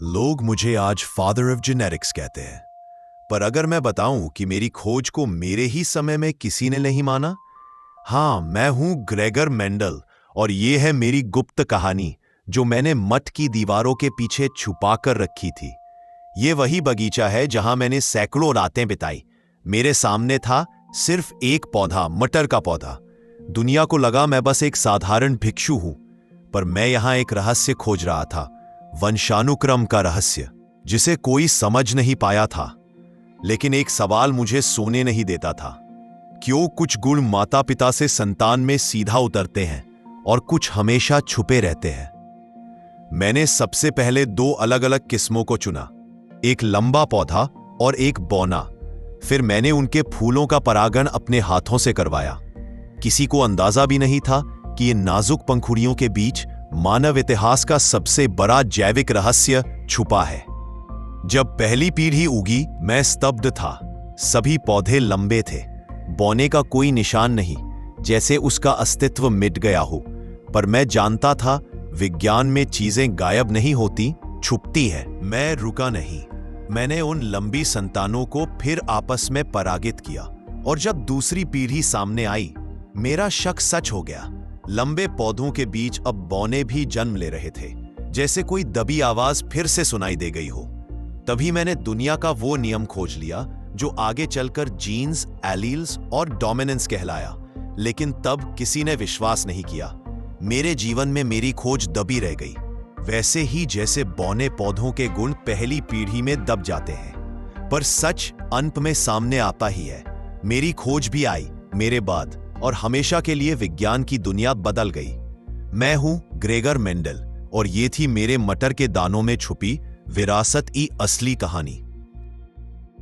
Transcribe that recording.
लोग मुझे आज फादर ऑफ जेनेटिक्स कहते हैं, पर अगर मैं बताऊं कि मेरी खोज को मेरे ही समय में किसी ने नहीं माना। हाँ, मैं हूं ग्रेगर मेंडल और ये है मेरी गुप्त कहानी जो मैंने मठ की दीवारों के पीछे छुपा कर रखी थी। ये वही बगीचा है जहां मैंने सैकड़ों रातें बिताई। मेरे सामने था सिर्फ एक पौधा, मटर का पौधा। दुनिया को लगा मैं बस एक साधारण भिक्षु हूं, पर मैं यहां एक रहस्य खोज रहा था, वंशानुक्रम का रहस्य, जिसे कोई समझ नहीं पाया था। लेकिन एक सवाल मुझे सोने नहीं देता था। क्यों कुछ गुण माता पिता से संतान में सीधा उतरते हैं और कुछ हमेशा छुपे रहते हैं? मैंने सबसे पहले दो अलग अलग किस्मों को चुना, एक लंबा पौधा और एक बौना। फिर मैंने उनके फूलों का परागण अपने हाथों से करवाया। किसी को अंदाजा भी नहीं था कि ये नाजुक पंखुड़ियों के बीच मानव इतिहास का सबसे बड़ा जैविक रहस्य छुपा है। जब पहली पीढ़ी उगी, मैं स्तब्ध था। सभी पौधे लंबे थे, बौने का कोई निशान नहीं, जैसे उसका अस्तित्व मिट गया हो। पर मैं जानता था, विज्ञान में चीजें गायब नहीं होती, छुपती है। मैं रुका नहीं। मैंने उन लंबी संतानों को फिर आपस में परागित किया, और जब दूसरी पीढ़ी सामने आई, मेरा शक सच हो गया। लंबे पौधों के बीच अब बौने भी जन्म ले रहे थे, जैसे कोई दबी आवाज फिर से सुनाई दे गई हो। तभी मैंने दुनिया का वो नियम खोज लिया जो आगे चलकर जीन्स, एलील्स और डोमिनेंस कहलाया। लेकिन तब किसी ने विश्वास नहीं किया। मेरे जीवन में मेरी खोज दबी रह गई, वैसे ही जैसे बौने पौधों के गुण पहली पीढ़ी में दब जाते हैं। पर सच अंत में सामने आता ही है। मेरी खोज भी आई मेरे बाद, और हमेशा के लिए विज्ञान की दुनिया बदल गई। मैं हूं ग्रेगर मेंडल, और ये थी मेरे मटर के दानों में छुपी विरासत की असली कहानी।